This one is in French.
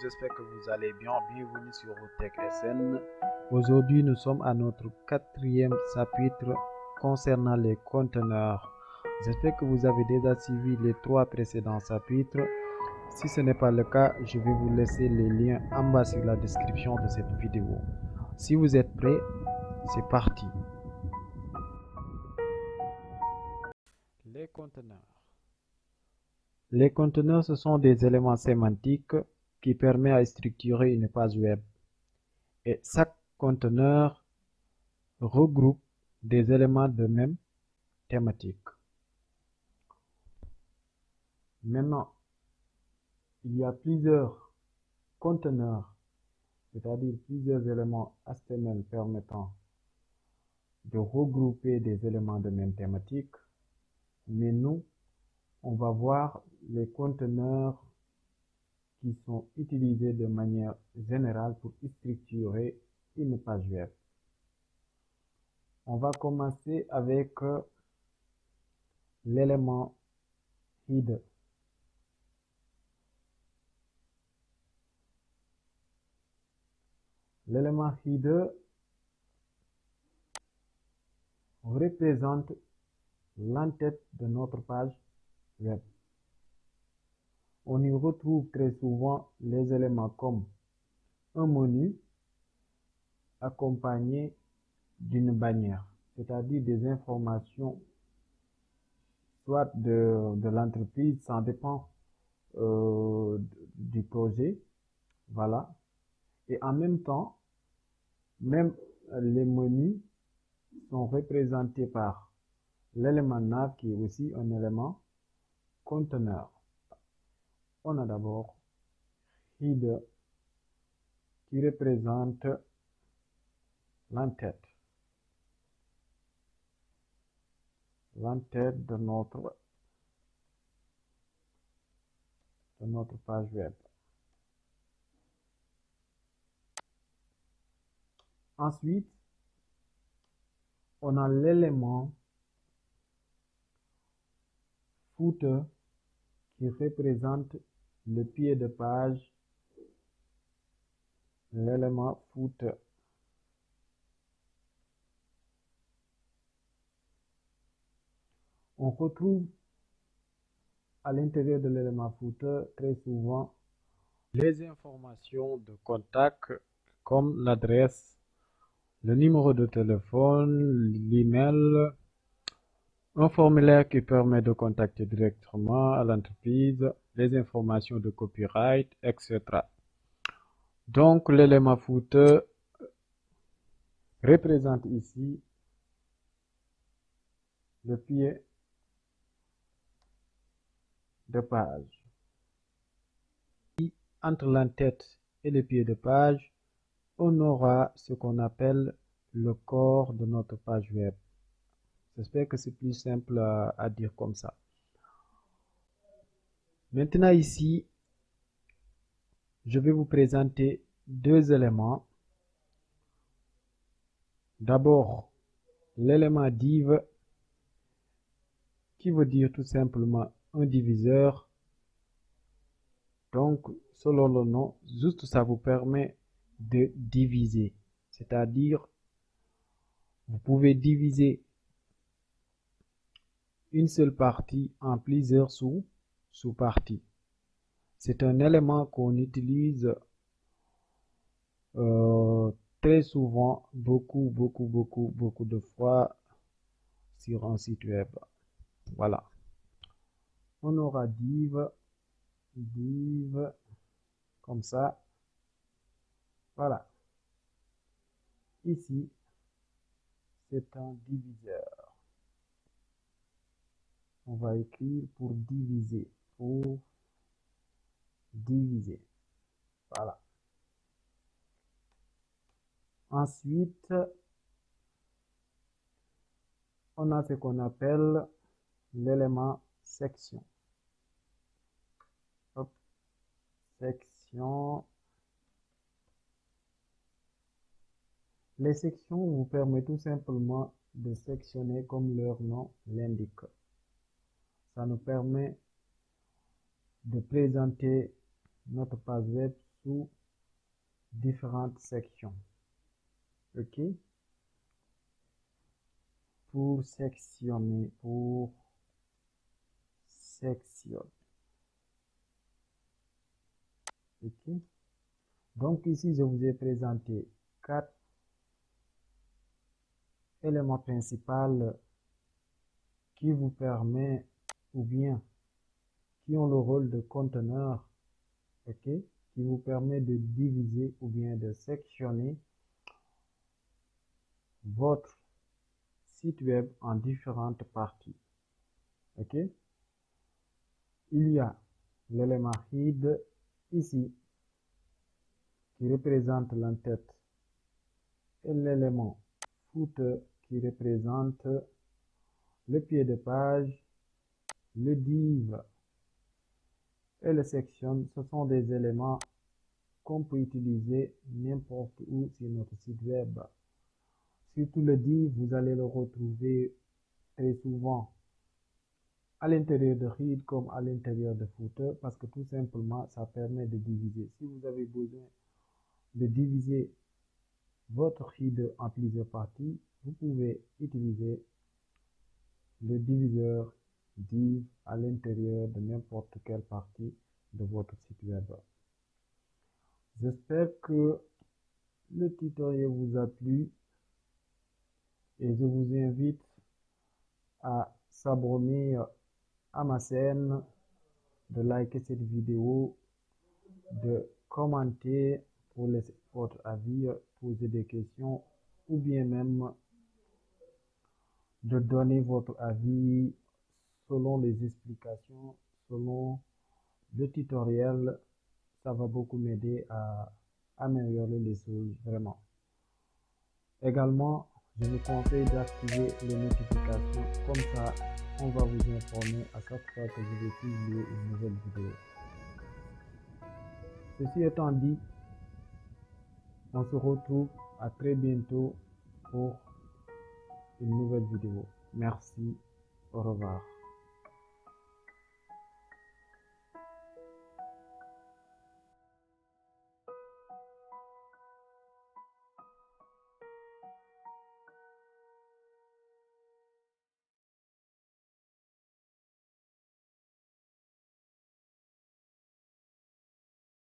j'espère que vous allez bien. Bienvenue sur Tech SN. Aujourd'hui, nous sommes à notre quatrième chapitre concernant les conteneurs. J'espère que vous avez déjà suivi les trois précédents chapitres. Si ce n'est pas le cas, je vais vous laisser les liens en bas sur la description de cette vidéo. Si vous êtes prêts, c'est parti. Les conteneurs. Les conteneurs, ce sont des éléments sémantiques qui permettent à structurer une page web. Et chaque conteneur regroupe des éléments de même thématique. Maintenant, il y a plusieurs conteneurs, c'est-à-dire plusieurs éléments HTML permettant de regrouper des éléments de même thématique. Mais nous, on va voir les conteneurs qui sont utilisés de manière générale pour structurer une page web. On va commencer avec l'élément header. L'élément header représente l'entête de notre page web. On y retrouve très souvent les éléments comme un menu accompagné d'une bannière, c'est-à-dire des informations soit de l'entreprise, ça dépend du projet, voilà. Et en même temps, même les menus sont représentés par l'élément nav qui est aussi un élément conteneur. On a d'abord header qui représente l'entête de notre page web. Ensuite, on a l'élément footer qui représente le pied de page, l'élément footer. On retrouve à l'intérieur de l'élément footer très souvent les informations de contact comme l'adresse, le numéro de téléphone, l'email, un formulaire qui permet de contacter directement à l'entreprise, les informations de copyright, etc. Donc, l'élément footer représente ici le pied de page. Entre l'entête et le pied de page, on aura ce qu'on appelle le corps de notre page web. J'espère que c'est plus simple à dire comme ça. Maintenant ici, je vais vous présenter deux éléments. D'abord, l'élément div qui veut dire tout simplement un diviseur. Donc, selon le nom, juste ça vous permet de diviser. C'est-à-dire, vous pouvez diviser une seule partie en plusieurs sous-parties. C'est un élément qu'on utilise très souvent, beaucoup de fois sur un site web. Voilà. On aura div comme ça. Voilà. Ici, c'est un diviseur. On va écrire pour diviser. Voilà. Ensuite, on a ce qu'on appelle l'élément section. Hop. Section. Les sections vous permettent tout simplement de sectionner comme leur nom l'indique. Ça nous permet de présenter notre page web sous différentes sections. OK? Pour sectionner, section. OK? Donc ici, je vous ai présenté 4 éléments principaux qui vous permet ou bien qui ont le rôle de conteneur, ok, qui vous permet de diviser ou bien de sectionner votre site web en différentes parties. Ok, il y a l'élément head ici qui représente l'entête et l'élément footer qui représente le pied de page, le div et le section. Ce sont des éléments qu'on peut utiliser n'importe où sur notre site web. Surtout le div, vous allez le retrouver très souvent à l'intérieur de head comme à l'intérieur de footer parce que tout simplement ça permet de diviser. Si vous avez besoin de diviser votre head en plusieurs parties, vous pouvez utiliser le diviseur div à l'intérieur de n'importe quelle partie de votre site web. J'espère que le tutoriel vous a plu et je vous invite à s'abonner à ma chaîne, de liker cette vidéo, de commenter pour laisser votre avis, poser des questions ou bien même de donner votre avis selon les explications, selon le tutoriel. Ça va beaucoup m'aider à améliorer les choses vraiment. Également, je vous conseille d'activer les notifications, comme ça on va vous informer à chaque fois que je vais publier une nouvelle vidéo. Ceci étant dit, on se retrouve à très bientôt pour une nouvelle vidéo. Merci, au revoir.